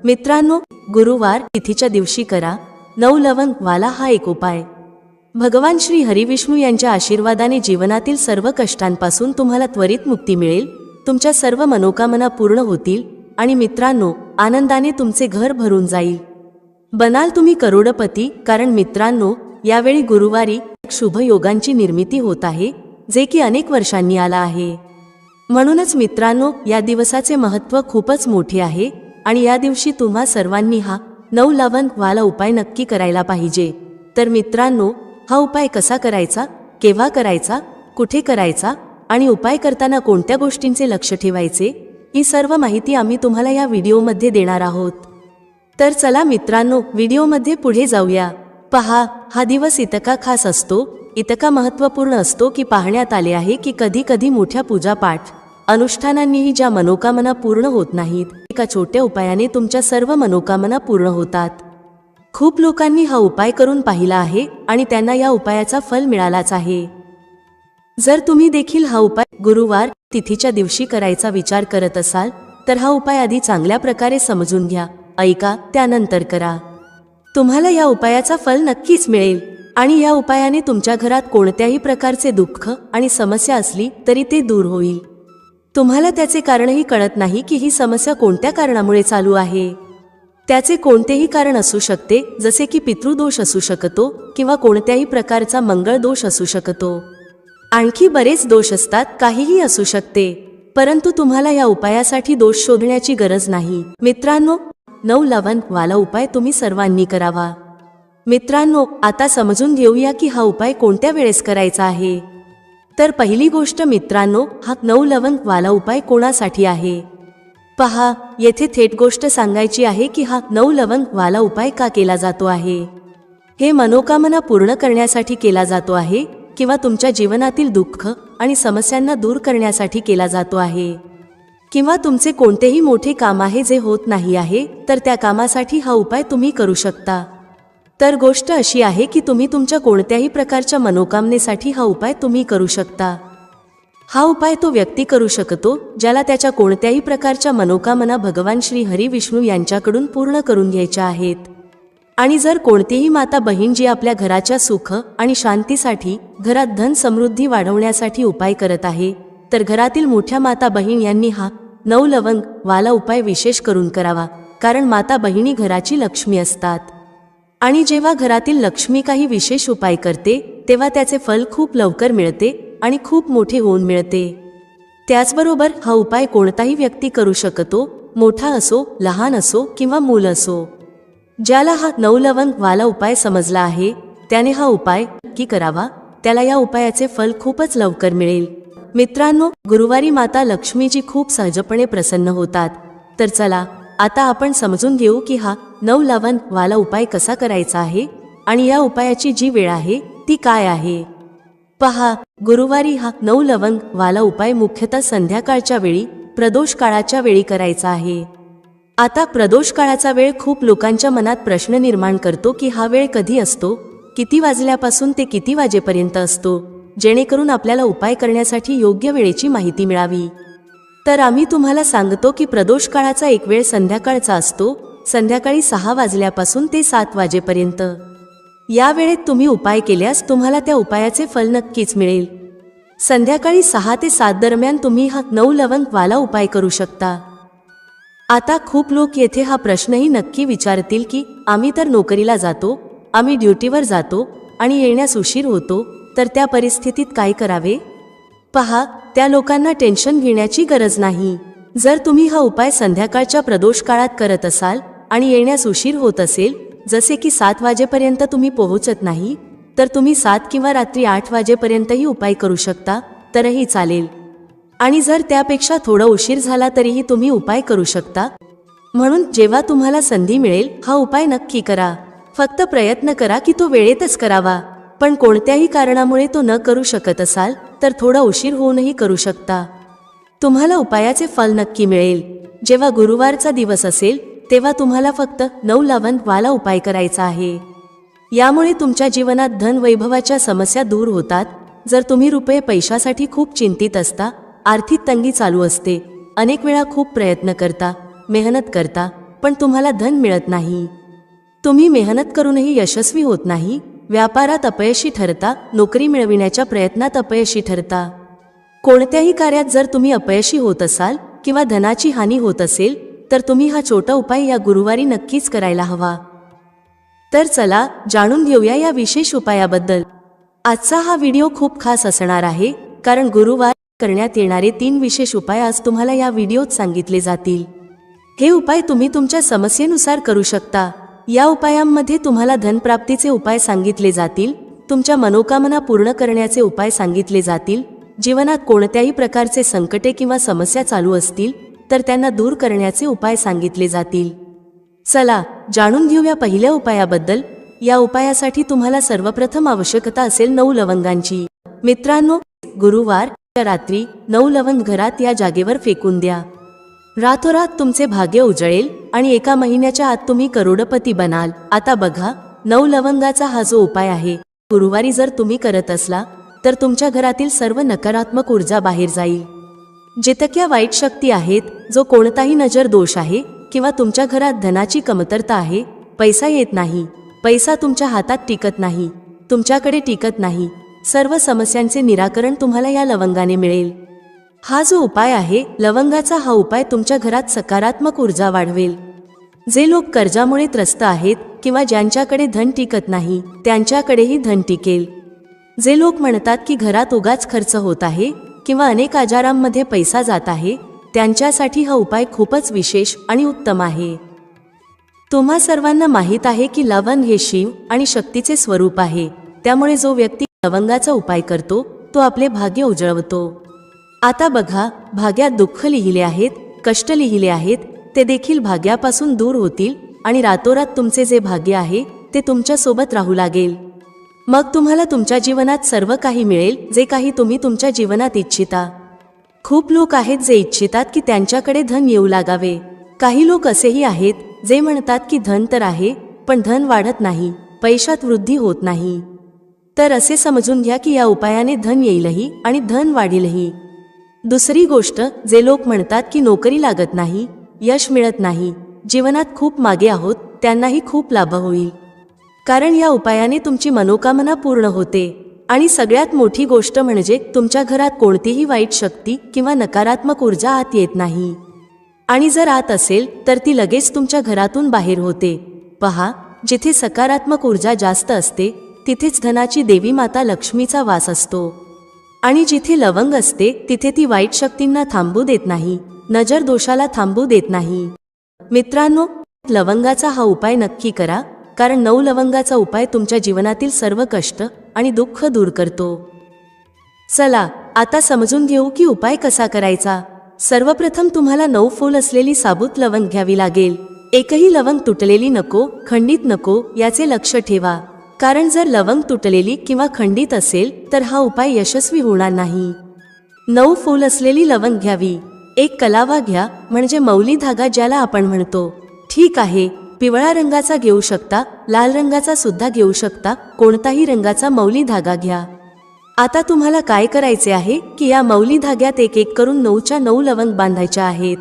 मित्रांनो, गुरुवार तिथीच्या दिवशी करा 9 लवंग वाला हा एक उपाय। भगवान श्री हरिविष्णू यांच्या आशीर्वादाने जीवनातील सर्व कष्टांपासून तुम्हाला त्वरित मुक्ती मिळेल, तुमच्या सर्व मनोकामना पूर्ण होतील आणि मित्रांनो, आनंदाने तुमचे घर भरून जाईल। बनाल तुम्ही करोडपती, कारण मित्रांनो, यावेळी गुरुवारी शुभ योगांची निर्मिती होत आहे, जे की अनेक वर्षांनी आला आहे। म्हणूनच मित्रांनो, या दिवसाचे महत्त्व खूपच मोठे आहे आणि या दिवशी तुम्हा सर्वांनी हा 9 लवंग वाला उपाय नक्की करायला पाहिजे। तर मित्रांनो, हा उपाय कसा करायचा, केव्हा करायचा, कुठे करायचा आणि उपाय करताना कोणत्या गोष्टींचे लक्ष ठेवायचे, ही सर्व माहिती आम्ही तुम्हाला या व्हिडिओमध्ये देणार आहोत। तर चला मित्रांनो, व्हिडिओमध्ये पुढे जाऊया। पहा, हा दिवस इतका खास असतो, इतका महत्त्वपूर्ण असतो की पाहण्यात आले आहे की कधी कधी मोठ्या पूजापाठ अनुष्ठानांनीही ज्या मनोकामना पूर्ण होत नाहीत, एका छोट्या उपायाने तुमच्या सर्व मनोकामना पूर्ण होतात। खूप लोकांनी हा उपाय करून पाहिला आहे आणि त्यांना या उपायाचा फल मिळालाच आहे। जर तुम्ही देखील हा उपाय गुरुवार तिथीच्या दिवशी करायचा विचार करत असाल, तर हा उपाय आधी चांगल्या प्रकारे समजून घ्या, ऐका, त्यानंतर करा। तुम्हाला या उपायाचा फल नक्कीच मिळेल आणि या उपायाने तुमच्या घरात कोणत्याही प्रकारचे दुःख आणि समस्या असली तरी ते दूर होईल। तुम्हाला त्याचे कारणही कळत नाही की ही समस्या कोणत्या कारणामुळे चालू आहे। त्याचे कोणतेही कारण असू शकते, जसे की पितृदोष असू शकतो किंवा कोणत्याही प्रकारचा मंगळ दोष असू शकतो। आणखी बरेच दोष असतात, काहीही असू शकते, परंतु तुम्हाला या उपायासाठी दोष शोधण्याची गरज नाही। मित्रांनो, 9 लवंग वाला उपाय तुम्ही सर्वांनी करावा। मित्रांनो, आता समजून घेऊया की हा उपाय कोणत्या वेळेस करायचा आहे। तर पहिली गोष्ट मित्रांनो, हा 9 लवंग वाला उपाय कोणासाठी आहे। पहा, येथे थेट गोष्ट सांगायची आहे की हा 9 लवंग वाला उपाय का केला जातो आहे। हे मनोकामना पूर्ण करण्यासाठी केला जातो आहे किंवा तुमच्या जीवनातील दुःख आणि समस्यांना दूर करण्यासाठी केला जातो आहे, किंवा तुमचे कोणतेही मोठे काम आहे जे होत नाही आहे, तर त्या कामासाठी हा उपाय तुम्ही करू शकता। तर गोष्ट अशी आहे की तुम्ही तुमच्या कोणत्याही प्रकारच्या मनोकामनेसाठी हा उपाय तुम्ही करू शकता। हा उपाय तो व्यक्ती करू शकतो ज्याला त्याच्या कोणत्याही प्रकारच्या मनोकामना भगवान श्री हरिविष्णू यांच्याकडून पूर्ण करून घ्यायच्या आहेत। आणि जर कोणतीही माता बहीण जी आपल्या घराच्या सुख आणि शांतीसाठी, घरात धन समृद्धी वाढवण्यासाठी उपाय करत आहे, तर घरातील मोठ्या माता बहीण यांनी हा 9 लवंग वाला उपाय विशेष करून करावा, कारण माता बहिणी घराची लक्ष्मी असतात आणि जेव्हा घरातील लक्ष्मी काही विशेष उपाय करते, तेव्हा त्याचे फल खूप लवकर मिळते आणि खूप मोठे होऊन मिळते। त्याचबरोबर हा उपाय कोणताही व्यक्ती करू शकतो, मोठा असो, लहान असो किंवा मूल असो। ज्याला हा 9 लवंग वाला उपाय समजला आहे, त्याने हा उपाय नक्की करावा, त्याला या उपायाचे फल खूपच लवकर मिळेल। मित्रांनो, गुरुवारी माता लक्ष्मीजी खूप सहजपणे प्रसन्न होतात। तर चला, आता आपण समजून घेऊ की हा 9 लवंग वाला उपाय कसा करायचा आहे आणि या उपायाची जी वेळ आहे ती काय आहे। पहा, गुरुवारी हा 9 लवंग वाला उपाय मुख्यतः संध्याकाळच्या वेळी, प्रदोष काळाच्या वेळी करायचा आहे। आता प्रदोष काळाचा वेळ खूप लोकांच्या मनात प्रश्न निर्माण करतो की हा वेळ कधी असतो, किती वाजल्यापासून ते किती वाजेपर्यंत असतो, जेणेकरून आपल्याला उपाय करण्यासाठी योग्य वेळेची माहिती मिळावी। तर आम्ही तुम्हाला सांगतो की प्रदोष काळाचा एक वेळ संध्याकाळचा असतो, संध्याकाळी 6 वाजल्यापासून ते 7 वाजेपर्यंत। या वेळेत तुम्ही उपाय केल्यास तुम्हाला त्या उपायाचे फल नक्कीच मिळेल। संध्याकाळी 6 ते 7 दरम्यान तुम्ही हा 9 लवंग वाला उपाय करू शकता। आता खूप लोक येथे हा प्रश्नही नक्की विचारतील की आम्ही तर नोकरीला जातो, आम्ही ड्युटीवर जातो आणि येण्यास उशीर होतो, तर त्या परिस्थितीत काय करावे। पहा, त्या लोकांना टेन्शन घेण्याची गरज नाही। जर तुम्ही हा उपाय संध्याकाळच्या प्रदोष काळात करत असाल आणि येण्यास उशीर होत असेल, जसे की 7 वाजेपर्यंत तुम्ही पोहोचत नाही, तर तुम्ही 7 किंवा रात्री 8 वाजेपर्यंतही उपाय करू शकता, तरही चालेल। आणि जर त्यापेक्षा थोडा उशीर झाला तरीही तुम्ही उपाय करू शकता। म्हणून जेव्हा तुम्हाला संधी मिळेल, हा उपाय नक्की करा। फक्त प्रयत्न करा की तो वेळेतच करावा, पण कोणत्याही कारणामुळे तो न करू शकत असाल, तर थोडा उशीर होऊनही करू शकता। तुम्हाला उपायाचे फल नक्की मिळेल। जेव्हा गुरुवारचा दिवस असेल, तेव्हा तुम्हाला फक्त 9 लवंग वाला उपाय करायचा आहे। यामुळे तुमच्या जीवनात धन वैभवाच्या समस्या दूर होतात। जर तुम्ही रुपये पैशासाठी खूप चिंतित असता, आर्थिक तंगी चालू असते, अनेक वेळा खूप प्रयत्न करता, मेहनत करता, पण तुम्हाला धन मिळत नाही. तुम्ही मेहनत करूनही यशस्वी होत नाही. व्यापारात अपयशी ठरता, नोकरी मिळविण्याच्या प्रयत्नात अपयशी ठरता. कोणत्याही कार्यात जर तुम्ही अपयशी होत असाल किंवा धनाची हानी होत असेल तर तुम्ही हा छोटा उपाय या गुरुवारी नक्कीच करायला हवा. तर चला जाणून घेऊया या विशेष उपायाबद्दल. आजचा हा व्हिडिओ खूप खास असणार आहे, कारण गुरुवार करण्यात येणारे 3 विशेष उपाय आज तुम्हाला या व्हिडिओत सांगितले जातील. हे उपाय तुम्ही तुमच्या समस्येनुसार करू शकता. या उपायांमध्ये तुम्हाला धनप्राप्तीचे उपाय सांगितले जातील, तुमच्या मनोकामना पूर्ण करण्याचे उपाय सांगितले जातील. जीवनात कोणत्याही प्रकारचे संकटे किंवा समस्या चालू असतील तर त्यांना दूर करण्याचे उपाय सांगितले जातील. चला जाणून घेऊया पहिल्या उपायाबद्दल. या उपायासाठी तुम्हाला सर्वप्रथम आवश्यकता असेल 9 लवंगांची. मित्रांनो, गुरुवार रात्री 9 लवंग घरात या जागेवर फेकून द्या. रातोरात तुमचे भाग्य उजळेल आणि 1 महिन्याच्या आत तुम्ही करोडपती बनाल. आता बघा, 9 लवंगाचा हा जो उपाय आहे, गुरुवारी जर तुम्ही करत असला तर तुमच्या घरातील सर्व नकारात्मक ऊर्जा बाहेर जाईल. जितक्या वाईट शक्ती आहेत, जो कोणताही नजर दोष आहे किंवा तुमच्या घरात धनाची कमतरता आहे, पैसा येत नाही, पैसा तुमच्या हातात टिकत नाही, तुमच्याकडे टिकत नाही, सर्व समस्यांचे निराकरण तुम्हाला या लवंगाने मिळेल. हा जो उपाय आहे, लवंगाचा हा उपाय तुमच्या घरात सकारात्मक ऊर्जा वाढवेल. जे लोक कर्जामुळे त्रस्त आहेत किंवा ज्यांच्याकडे धन टिकत नाही, त्यांच्याकडेही धन टिकेल. जे लोक म्हणतात की घरात उगाच खर्च होत आहे किंवा अनेक आजारांमध्ये पैसा जात आहे, त्यांच्यासाठी हा उपाय खूपच विशेष आणि उत्तम आहे. तुम्हा सर्वांना माहीत आहे की लवंग हे शिव आणि शक्तीचे स्वरूप आहे. त्यामुळे जो व्यक्ती लवंगाचा उपाय करतो तो आपले भाग्य उजळवतो. आता बघा, भाग्यात दुःख लिहिले आहेत, कष्ट लिहिले आहेत, ते देखील भाग्यापासून दूर होतील आणि रातोरात तुमचे जे भाग्य आहे ते तुमच्या सोबत राहू लागेल. मग तुम्हाला तुमच्या जीवनात सर्व काही मिळेल जे काही तुम्ही तुमच्या जीवनात इच्छिता. खूप लोक आहेत जे इच्छितात की त्यांच्याकडे धन येऊ लागावे. काही लोक असेही आहेत जे म्हणतात की धन तर आहे पण धन वाढत नाही, पैशात वृद्धी होत नाही. तर असे समजून घ्या की या उपायाने धन येईलही आणि धन वाढीलही. दुसरी गोष्ट, जे लोक म्हणतात की नोकरी लागत नाही, यश मिळत नाही, जीवनात खूप मागे आहोत, त्यांनाही खूप लाभ होईल. कारण या उपायाने तुमची मनोकामना पूर्ण होते. आणि सगळ्यात मोठी गोष्ट म्हणजे तुमच्या घरात कोणतीही वाईट शक्ती किंवा नकारात्मक ऊर्जा आत येत नाही. आणि जर आत असेल तर ती लगेच तुमच्या घरातून बाहेर होते. पहा, जिथे सकारात्मक ऊर्जा जास्त असते तिथेच धनाची देवी माता लक्ष्मीचा वास असतो. आणि जिथे लवंग असते तिथे ती वाईट शक्तींना थांबू देत नाही, नजर दोषाला थांबू देत नाही. मित्रांनो, लवंगाचा हा उपाय नक्की करा, कारण 9 लवंगाचा उपाय तुमच्या जीवनातील सर्व कष्ट आणि दुःख दूर करतो. चला आता समजून घेऊ की उपाय कसा करायचा. सर्वप्रथम तुम्हाला 9 फूल असलेली साबूत लवंग घ्यावी लागेल. एकही लवंग तुटलेली नको, खंडित नको, याचे लक्ष ठेवा. कारण जर लवंग तुटलेली किंवा खंडित असेल तर हा उपाय यशस्वी होणार नाही. 9 फूल असलेली लवंग घ्यावी. एक कलावा घ्या, म्हणजे मौली धागा ज्याला आपण म्हणतो. ठीक आहे, पिवळा रंगाचा घेऊ शकता, लाल रंगाचा सुद्धा घेऊ शकता, कोणताही रंगाचा मौली धागा घ्या. आता तुम्हाला काय करायचे आहे की या मौली धाग्यात एक एक करून 9च्या 9 लवंग बांधायच्या आहेत.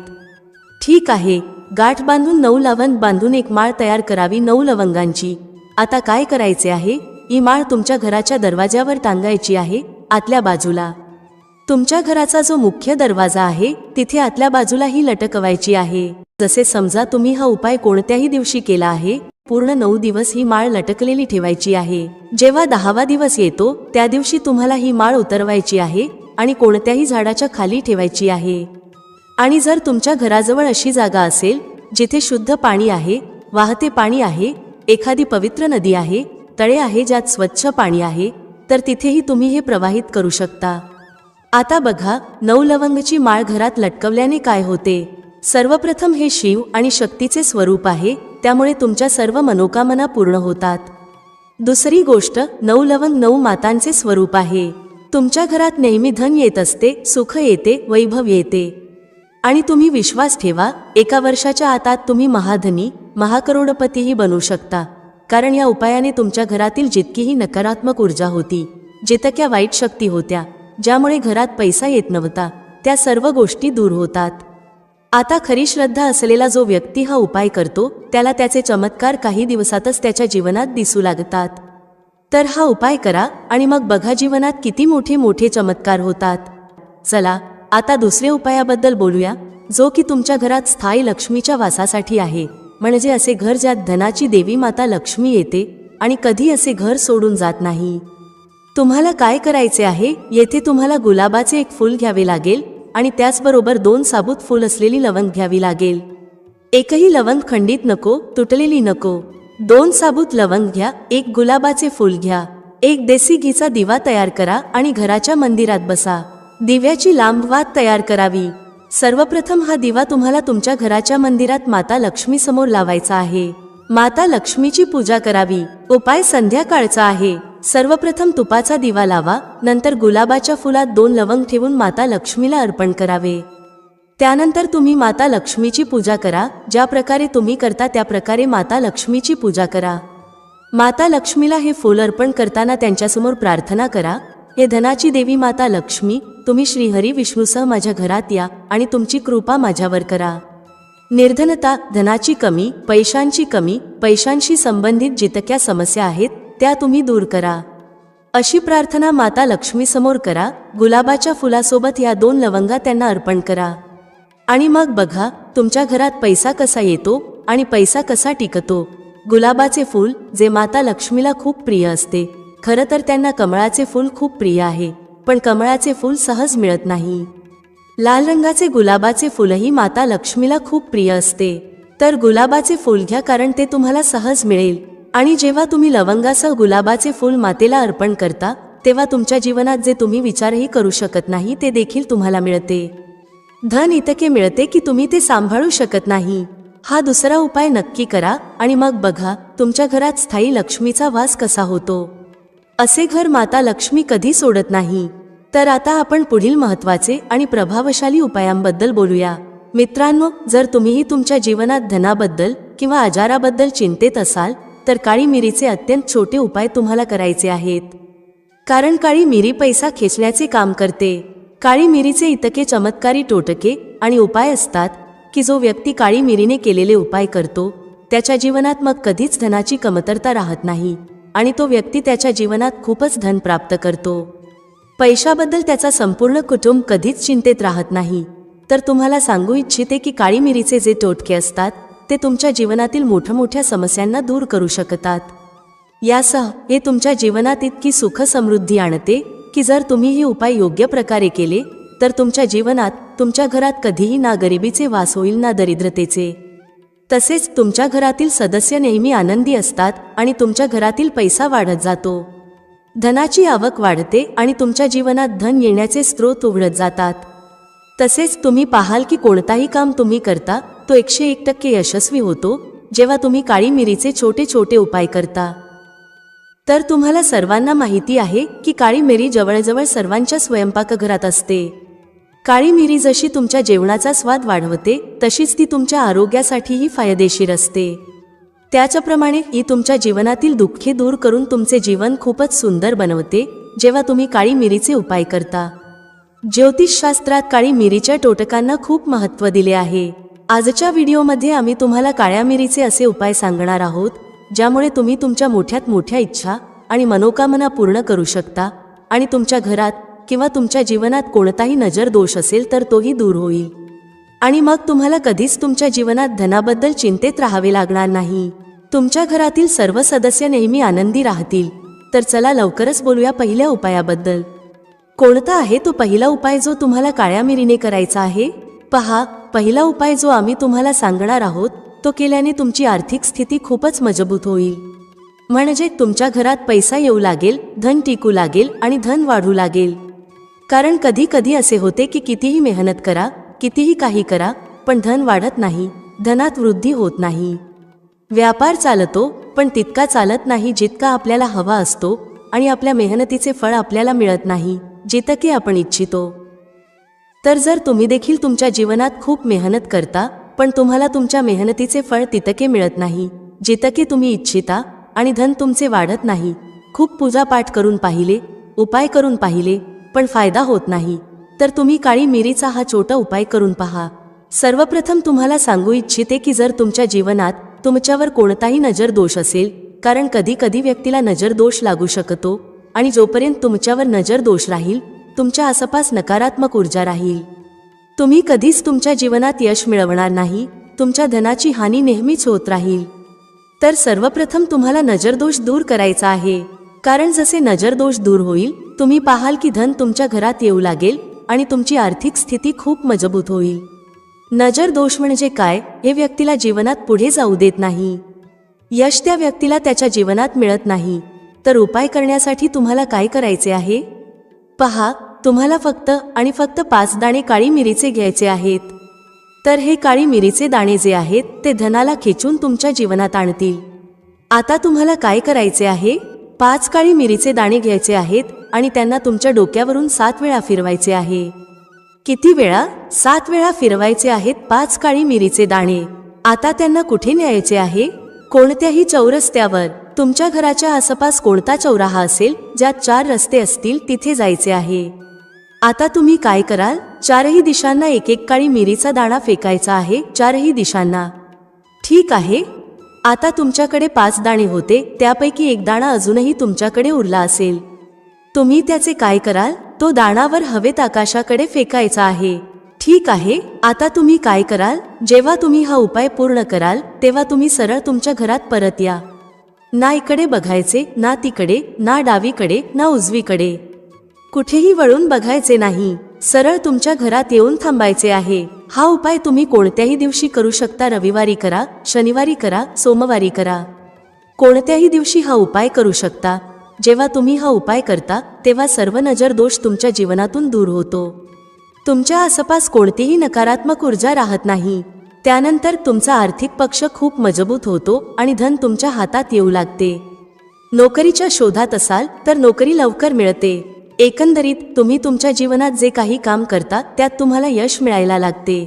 ठीक आहे, गाठ बांधून 9 लवंग बांधून एक माळ तयार करावी 9 लवंगांची. आता काय करायचे आहे, ही माळ तुमच्या घराच्या दरवाज्यावर टांगायची आहे, आतल्या बाजूला. तुमच्या घराचा जो मुख्य दरवाजा आहे तिथे आतल्या बाजूला ही लटकवायची आहे. जसे समजा तुम्ही हा उपाय कोणत्याही दिवशी केला आहे, पूर्ण 9 दिवस ही माळ लटकलेली ठेवायची आहे. जेव्हा 10वा दिवस येतो त्या दिवशी तुम्हाला ही माळ उतरवायची आहे आणि कोणत्याही झाडाच्या खाली ठेवायची आहे. आणि जर तुमच्या घराजवळ अशी जागा असेल जिथे शुद्ध पाणी आहे, वाहते पाणी आहे, एखादी पवित्र नदी आहे, तळे आहे ज्यात स्वच्छ पाणी आहे, तर तिथेही तुम्ही हे प्रवाहित करू शकता. आता बघा, 9 लवंगची माळ घरात लटकवल्याने काय होते. सर्वप्रथम हे शिव आणि शक्तीचे स्वरूप आहे, त्यामुळे तुमच्या सर्व मनोकामना पूर्ण होतात. दुसरी गोष्ट, 9 लवंग 9 मातांचे स्वरूप आहे. तुमच्या घरात नेहमी धन येत असते, सुख येते, वैभव येते. आणि तुम्ही विश्वास ठेवा, 1 वर्षाच्या आतात तुम्ही महाधनी, महाकरोडपतीही बनू शकता. कारण या उपायाने तुमच्या घरातील जितकीही नकारात्मक ऊर्जा होती, जितक्या वाईट शक्ती होत्या, ज्यामुळे घरात पैसा येत नव्हता, त्या सर्व गोष्टी दूर होतात. आता खरी श्रद्धा असलेला जो व्यक्ती हा उपाय करतो त्याला त्याचे चमत्कार काही दिवसातच त्याच्या जीवनात दिसू लागतात. तर हा उपाय करा आणि मग बघा जीवनात किती मोठे मोठे चमत्कार होतात. चला आता दुसरे उपायाबद्दल बोलूया, जो की तुमच्या घरात स्थायी लक्ष्मीच्या वासासाठी आहे. म्हणजे असे घर ज्यात धनाची देवी माता लक्ष्मी येते आणि कधी असे घर सोडून जात नाही. तुम्हाला काय करायचे आहे, येथे तुम्हाला गुलाबाचे एक फूल घ्यावे लागेल आणि त्याचबरोबर 2 साबूत फूल असलेली लवंग घ्यावी लागेल. एकही लवंग खंडित नको, तुटलेली नको. 2 साबूत लवंग घ्या, 1 गुलाबाचे फूल घ्या, 1 देसी घीचा दिवा तयार करा आणि घराच्या मंदिरात बसा. दिव्याची लांब वात तयार करावी. सर्वप्रथम हा दिवा तुम्हाला तुमच्या घराच्या मंदिरात माता लक्ष्मी समोर लावायचा आहे. माता लक्ष्मीची पूजा करावी. उपाय संध्याकाळचा आहे. सर्वप्रथम तुपाचा दिवा लावा, नंतर गुलाबाच्या फुलात 2 लवंग ठेवून माता लक्ष्मीला अर्पण करावे. त्यानंतर तुम्ही माता लक्ष्मीची पूजा करा. ज्या प्रकारे तुम्ही करता त्या प्रकारे माता लक्ष्मीची पूजा करा. माता लक्ष्मीला हे फूल अर्पण करताना त्यांच्यासमोर प्रार्थना करा, हे धनाची देवी माता लक्ष्मी, तुम्ही श्रीहरी विष्णूसह माझ्या घरात या आणि तुमची कृपा माझ्यावर करा. निर्धनता, धनाची कमी, पैशांशी संबंधित जितक्या समस्या आहेत त्या तुम्ही दूर करा. अशी प्रार्थना माता लक्ष्मी समोर करा. गुलाबाच्या फुलासोबत या 2 लवंगा त्यांना अर्पण करा. आणि मग बघा तुमच्या घरात पैसा कसा येतो आणि पैसा कसा टिकतो. गुलाबाचे फूल जे माता लक्ष्मीला खूप प्रिय असते. खरं तर त्यांना कमळाचे फूल खूप प्रिय आहे, पण कमळाचे फूल सहज मिळत नाही. लाल रंगाचे गुलाबाचे फूलही माता लक्ष्मीला खूप प्रिय असते. तर गुलाबाचे फूल घ्या, कारण ते तुम्हाला सहज मिळेल. आणि जेव्हा तुम्ही लवंगासह गुलाबाचे फूल मातेला अर्पण करता तेव्हा तुमच्या जीवनात जे तुम्ही विचारही करू शकत नाही ते देखील तुम्हाला मिळते. धन इतके मिळते की तुम्ही ते सांभाळू शकत नाही. हा दुसरा उपाय नक्की करा आणि मग बघा तुमच्या घरात स्थायी लक्ष्मीचा वास कसा होतो. असे घर माता लक्ष्मी कधी सोडत नाही. तर आता आपण पुढील महत्त्वाचे आणि प्रभावशाली उपायांबद्दल बोलूया. मित्रांनो, जर तुम्हीही तुमच्या जीवनात धनाबद्दल किंवा आजाराबद्दल चिंतेत असाल तर काळी मिरीचे अत्यंत छोटे उपाय तुम्हाला करायचे आहेत. कारण काळी मिरी पैसा खेचण्याचे काम करते. काळी मिरीचे इतके चमत्कारी टोटके आणि उपाय असतात की जो व्यक्ती काळी मिरीने केलेले उपाय करतो त्याच्या जीवनात मग कधीच धनाची कमतरता राहत नाही आणि तो व्यक्ती त्याच्या जीवनात खूपच धन प्राप्त करतो. पैशाबद्दल त्याचा संपूर्ण कुटुंब कधीच चिंतेत राहत नाही. तर तुम्हाला सांगू इच्छिते की काळी मिरीचे जे टोटके असतात ते तुमच्या जीवनातील मोठ्या समस्यांना दूर करू शकतात. यासह हे तुमच्या जीवनात इतकी सुख समृद्धी आणते की जर तुम्ही हे उपाय योग्य प्रकारे केले तर तुमच्या जीवनात, तुमच्या घरात कधीही ना गरिबीचे वास होईल ना दरिद्रतेचे. तसेच तुमच्या घरातील सदस्य नेहमी आनंदी असतात आणि तुमच्या घरातील पैसा वाढत जातो. धनाची आवक वाढते आणि तुमच्या जीवनात धन येण्याचे स्रोत उघडत जातात. तसेच तुम्ही पाहाल की कोणताही काम तुम्ही करता तो 101% यशस्वी होतो जेव्हा तुम्ही काळी मिरीचे छोटे छोटे उपाय करता. तर तुम्हाला सर्वांना माहिती आहे की काळी मिरी जवळजवळ सर्वांच्या स्वयंपाकघरात असते. काळी मिरी जशी तुमच्या जेवणाचा स्वाद वाढवते तशीच ती तुमच्या आरोग्यासाठीही फायदेशीर असते. त्याचप्रमाणे ही तुमच्या जीवनातील दुःखे दूर करून तुमचे जीवन खूपच सुंदर बनवते जेव्हा तुम्ही काळी मिरीचे उपाय करता. ज्योतिषशास्त्रात काळी मिरीच्या टोटकांना खूप महत्त्व दिले आहे. आजच्या व्हिडिओमध्ये आम्ही तुम्हाला काळ्या मिरीचे असे उपाय सांगणार आहोत ज्यामुळे तुम्ही तुमच्या मोठ्यात मोठ्या इच्छा आणि मनोकामना पूर्ण करू शकता आणि तुमच्या घरात किंवा तुमच्या जीवनात कोणताही नजर दोष असेल तर तोही दूर होईल. आणि मग तुम्हाला कधीच तुमच्या जीवनात धनाबद्दल चिंतेत राहावे लागणार नाही. तुमच्या घरातील सर्व सदस्य नेहमी आनंदी राहतील. तर चला लवकरच बोलूया पहिल्या उपायाबद्दल. कोणता आहे तो पहिला उपाय जो तुम्हाला काळ्या मिरीने करायचा आहे? पहा, पहिला उपाय जो आम्ही तुम्हाला सांगणार आहोत तो केल्याने तुमची आर्थिक स्थिती खूपच मजबूत होईल. म्हणजे तुमच्या घरात पैसा येऊ लागेल, धन टिकू लागेल आणि धन वाढू लागेल. कारण कधी कधी असे होते की कितीही मेहनत करा, कितीही काही करा, पण धन वाढत नाही, धनात वृद्धी होत नाही. व्यापार चालतो पण तितका चालत नाही जितका आपल्याला हवा असतो आणि आपल्या मेहनतीचे फळ आपल्याला मिळत नाही जितके आपण इच्छितो. तर जर तुम्ही देखील तुमच्या जीवनात खूप मेहनत करता पण तुम्हाला तुमच्या मेहनतीचे फळ तितके मिळत नाही जितके तुम्ही इच्छिता आणि धन तुमचे वाढत नाही, खूप पूजापाठ करून पाहिले, उपाय करून पाहिले पण फायदा होत नाही, तर तुम्ही काळी मिरीचा हा छोटा उपाय करून पहा. सर्वप्रथम तुम्हाला सांगू इच्छिते की जर तुमच्या जीवनात तुमच्यावर कोणताही नजर दोष असेल, कारण कधी कधी व्यक्तीला नजर दोष लागू शकतो, आणि जोपर्यंत तुमच्यावर नजर दोष राहील तुमच्या आसपास नकारात्मक ऊर्जा राहील, तुम्ही कधीच तुमच्या जीवनात यश मिळवणार नाही, तुमच्या धनाची हानी नेहमीच होत राहील। तर सर्वप्रथम तुम्हाला नजरदोष दूर करायचा आहे, कारण जसे नजरदोष दूर होईल तुम्ही पाहाल की धन तुमच्या घरात येऊ लागेल आणि तुमची आर्थिक स्थिती खूप मजबूत होईल। नजर दोष म्हणजे काय हे व्यक्तीला जीवनात पुढे जाऊ देत नाही, यश त्या व्यक्तीला त्याच्या जीवनात मिळत नाही। तर उपाय करण्यासाठी तुम्हाला काय करायचे आहे पहा, तुम्हाला फक्त आणि फक्त 5 दाणे काळी मिरीचे घ्यायचे आहेत। तर हे काळी मिरीचे दाणे जे आहेत ते धनाला खेचून तुमच्या जीवनात आणतील। आता तुम्हाला काय करायचे आहे, 5 काळी मिरीचे दाणे घ्यायचे आहेत आणि त्यांना तुमच्या डोक्यावरून 7 वेळा फिरवायचे आहे। किती वेळा? 7 वेळा फिरवायचे आहेत 5 काळी मिरीचे दाणे। आता त्यांना कुठे न्यायचे आहे? कोणत्याही चौरस्त्यावर, तुमच्या घराच्या आसपास कोणता चौराहा असेल ज्यात 4 रस्ते असतील तिथे जायचे आहे। आता तुम्ही काय कराल, 4ही दिशांना एक एक काळी मिरीचा दाणा फेकायचा आहे, 4ही दिशांना। ठीक आहे, आता तुमच्याकडे 5 दाणे होते, त्यापैकी एक दाणा अजूनही तुमच्याकडे उरला असेल, तुम्ही त्याचे काय कराल, तो दाणावर हवेत आकाशाकडे फेकायचा आहे। ठीक आहे, आता तुम्ही काय कराल, जेव्हा तुम्ही हा उपाय पूर्ण कराल तेव्हा तुम्ही सरळ तुमच्या घरात परत या, ना इकडे बघायचे, ना तिकडे, ना डावीकडे, ना उजवीकडे, कुठेही वळून बघायचे नाही, सरळ तुमच्या घरात येऊन थांबायचे आहे। हा उपाय तुम्ही कोणत्याही दिवशी करू शकता, रविवारी करा, शनिवारी करा, सोमवारी करा, कोणत्याही दिवशी हा उपाय करू शकता। जेव्हा तुम्ही हा उपाय करता तेव्हा सर्व नजर दोष तुमच्या जीवनातून दूर होतो, तुमच्या आसपास कोणतीही नकारात्मक ऊर्जा राहत नाही। त्यानंतर तुमचा आर्थिक पक्ष खूप मजबूत होतो आणि धन तुमच्या हातात येऊ लागते। नोकरीच्या शोधात असाल तर नोकरी लवकर मिळते। एकंदरीत तुम्ही तुमच्या जीवनात जे काही काम करता त्यात तुम्हाला यश मिळायला लागते।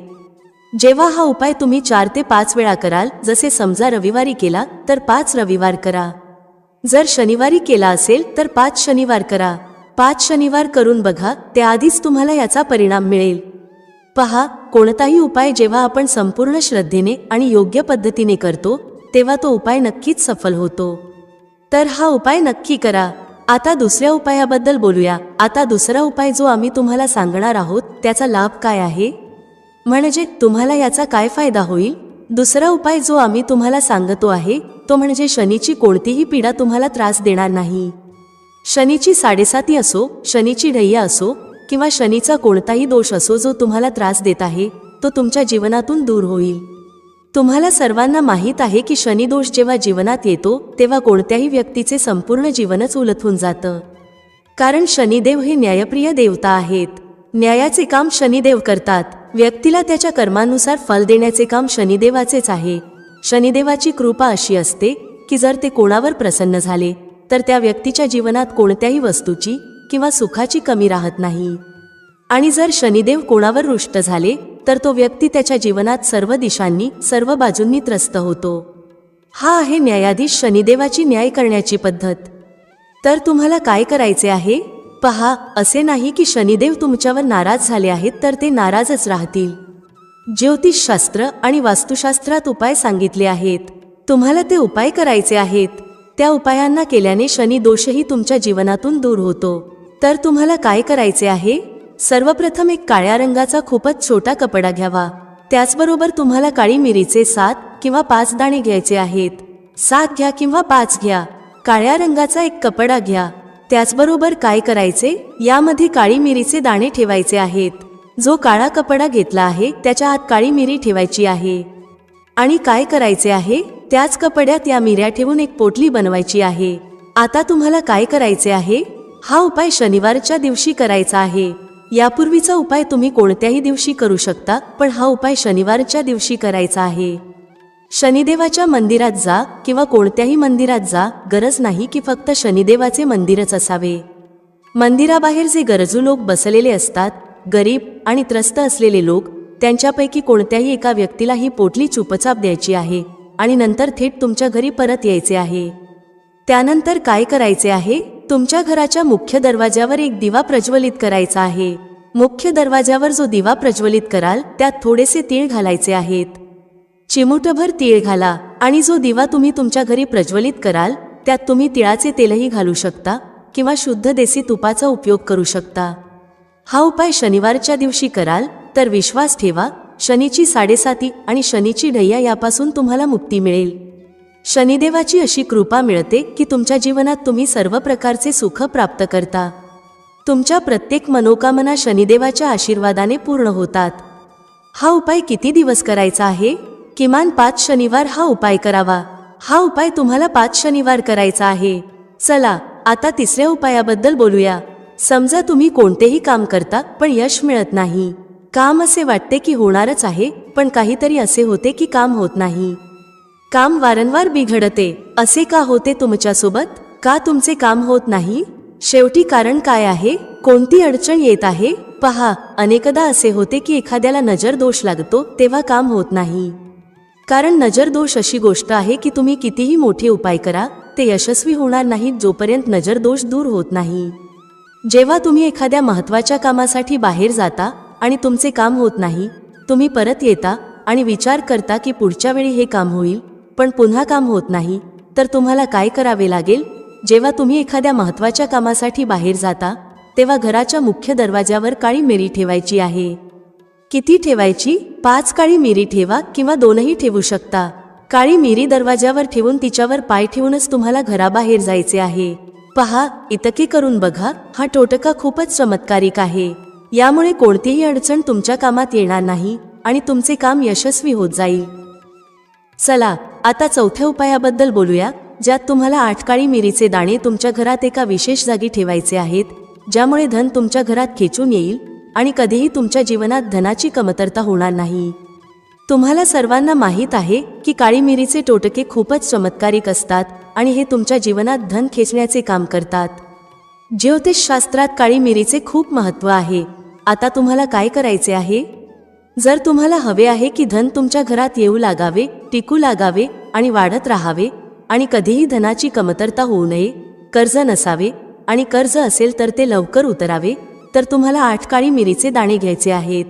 जेव्हा हा उपाय तुम्ही 4 ते 5 वेळा कराल, जसे समजा रविवारी केला तर 5 रविवार करा, जर शनिवारी केला असेल तर 5 शनिवार करा, 5 शनिवार करून बघा, त्याआधीच तुम्हाला याचा परिणाम मिळेल। पहा, कोणताही उपाय जेव्हा आपण संपूर्ण श्रद्धेने आणि योग्य पद्धतीने करतो तेव्हा तो उपाय नक्कीच सफल होतो। तर हा उपाय नक्की करा। आता दुसऱ्या उपायाबद्दल बोलूया। आता दुसरा उपाय जो आम्ही तुम्हाला सांगणार आहोत त्याचा लाभ काय आहे, म्हणजे तुम्हाला याचा काय फायदा होईल। दुसरा उपाय जो आम्ही तुम्हाला सांगतो आहे तो म्हणजे शनीची कोणतीही पीडा तुम्हाला त्रास देणार नाही। शनीची 7.5 असो, शनीची ढैया असो किंवा शनीचा कोणताही दोष असो जो तुम्हाला त्रास देत आहे तो तुमच्या जीवनातून दूर होईल। तुम्हाला सर्वांना माहीत आहे की शनी दोष जेव्हा जीवनात येतो तेव्हा कोणत्याही व्यक्तीचे संपूर्ण जीवनच उलथून जातं, कारण शनिदेव हे न्यायप्रिय देवता आहेत। न्यायाचे काम शनिदेव करतात, व्यक्तीला त्याच्या कर्मानुसार फल देण्याचे काम शनिदेवाचेच आहे। शनिदेवाची कृपा अशी असते की जर ते कोणावर प्रसन्न झाले तर त्या व्यक्तीच्या जीवनात कोणत्याही वस्तूची किंवा सुखाची कमी राहत नाही, आणि जर शनिदेव कोणावर रुष्ट झाले तर तो व्यक्ती त्याच्या जीवनात सर्व दिशांनी, सर्व बाजूंनी त्रस्त होतो। हा आहे न्यायाधीश शनिदेवाची न्याय करण्याची पद्धत। तर तुम्हाला काय करायचे आहे, पहा, असे नाही की शनिदेव तुमच्यावर नाराज झाले आहेत तर ते नाराजच राहतील। ज्योतिषशास्त्र आणि वास्तुशास्त्रात उपाय सांगितले आहेत, तुम्हाला ते उपाय करायचे आहेत। त्या उपायांना केल्याने शनी दोषही तुमच्या जीवनातून दूर होतो। तर तुम्हाला काय करायचे आहे, सर्वप्रथम एक काळ्या रंगाचा खूपच छोटा कपडा घ्यावा, त्याचबरोबर तुम्हाला काळी मिरीचे 7 किंवा 5 दाणे घ्यायचे आहेत। 7 घ्या किंवा 5 घ्या, काळ्या रंगाचा एक कपडा घ्या। त्याचबरोबर काय करायचे, यामध्ये काळी मिरीचे दाणे ठेवायचे आहेत। जो काळा कपडा घेतला आहे त्याच्या आत काळी मिरी ठेवायची आहे, आणि काय करायचे आहे, त्याच कपड्यात या मिऱ्या ठेवून एक पोटली बनवायची आहे। आता तुम्हाला काय करायचे आहे, हा उपाय शनिवारच्या दिवशी करायचा आहे। यापूर्वीचा उपाय तुम्ही कोणत्याही दिवशी करू शकता, पण हा उपाय शनिवारच्या दिवशी करायचा आहे। शनिदेवाच्या मंदिरात जा किंवा कोणत्याही मंदिरात जा, गरज नाही की फक्त शनिदेवाचे मंदिरच असावे। मंदिराबाहेर जे गरजू लोक बसलेले असतात, गरीब आणि त्रस्त असलेले लोक, त्यांच्यापैकी कोणत्याही एका व्यक्तीला ही पोटली चुपचाप द्यायची आहे आणि नंतर थेट तुमच्या घरी परत यायचे आहे। त्यानंतर काय करायचे आहे, तुमच्या घराच्या मुख्य दरवाज्यावर एक दिवा प्रज्वलित करायचा आहे। मुख्य दरवाजावर जो दिवा प्रज्वलित कराल त्यात थोडेसे तीळ घालायचे आहेत. चिमूटभर तीळ घाला आणि जो दिवा तुम्ही तुमच्या घरी प्रज्वलित कराल त्यात तुम्ही तिळाचे तेलही घालू शकता किंवा शुद्ध देसी तुपाचा उपयोग करू शकता. हा उपाय शनिवारच्या दिवशी कराल तर विश्वास ठेवा, शनीची 7.5 आणि शनीची ढैया यापासून तुम्हाला मुक्ती मिळेल. शनिदेवाची अशी कृपा मिळते की तुमच्या जीवनात तुम्ही सर्व प्रकारचे सुख प्राप्त करता. तुमच्या प्रत्येक मनोकामना शनिदेवाच्या आशीर्वादाने पूर्ण होतात. हा उपाय किती दिवस करायचा आहे? किमान 5 शनिवार हा उपाय करावा. हा उपाय तुम्हाला 5 शनिवार करायचा आहे. चला आता तिसऱ्या उपायाबद्दल बोलूया. समजा तुम्ही कोणतेही काम करता पण यश मिळत नाही. काम असे वाटते की होणारच आहे पण काहीतरी असे होते की काम होत नाही. काम वारंवार बिघडते. असे का होते तुमच्यासोबत? का तुमचे काम होत नाही? शेवटी कारण काय आहे? कोणती अडचण येत आहे? पहा, अनेकदा असे होते की एखाद्याला नजर दोष लागतो तेव्हा काम होत नाही. कारण नजर दोष अशी गोष्ट आहे की तुम्ही कितीही मोठे उपाय करा ते यशस्वी होणार नाहीत जोपर्यंत नजर दोष दूर होत नाही. जेव्हा तुम्ही एखाद्या महत्त्वाच्या कामासाठी बाहेर जाता आणि तुमचे काम होत नाही, तुम्ही परत येता आणि विचार करता की पुढच्या वेळी हे काम होईल, पण पुन्हा काम होत नाही, तर तुम्हाला काय करावे लागेल? जेव्हा तुम्ही एखाद्या महत्त्वाच्या कामासाठी बाहेर जाता तेव्हा घराच्या मुख्य दरवाजावर काळी मिरी ठेवायची आहे. किती ठेवायची? 5 काळी मिरी ठेवा किंवा 2ही ठेवू शकता. काळी मिरी दरवाजावर ठेवून तिच्यावर पाय ठेवूनच तुम्हाला घराबाहेर जायचे आहे. पहा, इतके करून बघा, हा टोटका खूपच चमत्कारिक आहे. यामुळे कोणतीही अडचण तुमच्या कामात येणार नाही आणि तुमचे काम यशस्वी होत जाईल. चला आता चौथ्या उपायाबद्दल बोलूया, ज्यात तुम्हाला 8 काळी मिरीचे दाणे तुमच्या घरात एका विशेष जागी ठेवायचे आहेत, ज्यामुळे धन तुमच्या घरात खेचून येईल आणि कधीही तुमच्या जीवनात धनाची कमतरता होणार नाही. तुम्हाला सर्वांना माहीत आहे की काळी मिरीचे टोटके खूपच चमत्कारिक असतात आणि हे तुमच्या जीवनात धन खेचण्याचे काम करतात. ज्योतिषशास्त्रात काळी मिरीचे खूप महत्त्व आहे. आता तुम्हाला काय करायचे आहे? जर तुम्हाला हवे आहे की धन तुमच्या घरात येऊ लागावे, टिकू लागावे आणि वाढत राहावे आणि कधीही धनाची कमतरता होऊ नये, कर्ज नसावे आणि कर्ज असेल तर ते लवकर उतरावे, तर तुम्हाला 8 काळी मिरीचे दाणे घ्यायचे आहेत.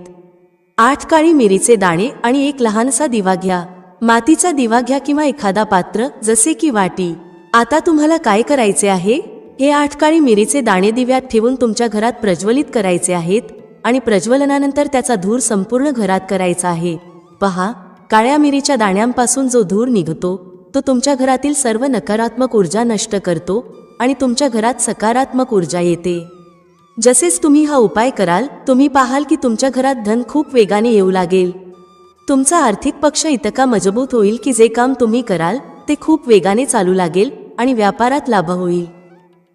8 काळी मिरीचे दाणे आणि एक लहानसा दिवा घ्या. मातीचा दिवा घ्या किंवा एखादा पात्र जसे की वाटी. आता तुम्हाला काय करायचे आहे? हे 8 काळी मिरीचे दाणे दिव्यात ठेवून तुमच्या घरात प्रज्वलित करायचे आहेत आणि प्रज्वलनानंतर त्याचा धूर संपूर्ण घरात करायचा आहे. पहा, काळ्या मिरीच्या दाण्यांपासून जो धूर निघतो तो तुमच्या घरातील सर्व नकारात्मक ऊर्जा नष्ट करतो आणि तुमच्या घरात सकारात्मक ऊर्जा येते. जसेच तुम्ही हा उपाय कराल, तुम्ही पाहाल की तुमच्या घरात धन खूप वेगाने येऊ लागेल. तुमचा आर्थिक पक्ष इतका मजबूत होईल की जे काम तुम्ही कराल ते खूप वेगाने चालू लागेल आणि व्यापारात लाभ होईल.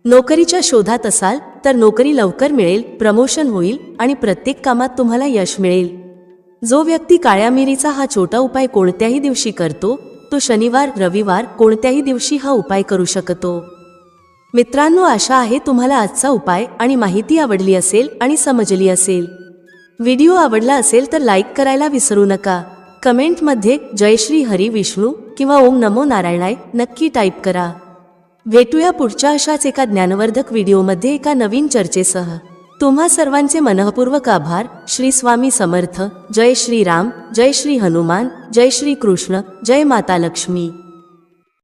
नोकरीच्या शोधात असाल तर नोकरी लवकर मिळेल, प्रमोशन होईल आणि प्रत्येक कामात तुम्हाला यश मिळेल. जो व्यक्ती काळ्या मिरीचा हा छोटा उपाय कोणत्याही दिवशी करतो तो शनिवार, रविवार कोणत्याही दिवशी हा उपाय करू शकतो. मित्रांनो, आशा आहे तुम्हाला आजचा उपाय आणि माहिती आवडली असेल आणि समजली असेल. व्हिडिओ आवडला असेल तर लाईक करायला विसरू नका. कमेंटमध्ये जय श्री हरी विष्णू किंवा ओम नमो नारायणाय नक्की टाईप करा. भेटूया पुढच्या अशाच एका ज्ञानवर्धक व्हिडिओमध्ये एका नवीन चर्चेसह. तुम्हा सर्वांचे मनःपूर्वक आभार. श्री स्वामी समर्थ. जय श्री राम, जय श्री हनुमान, जय श्री कृष्ण, जय माता लक्ष्मी.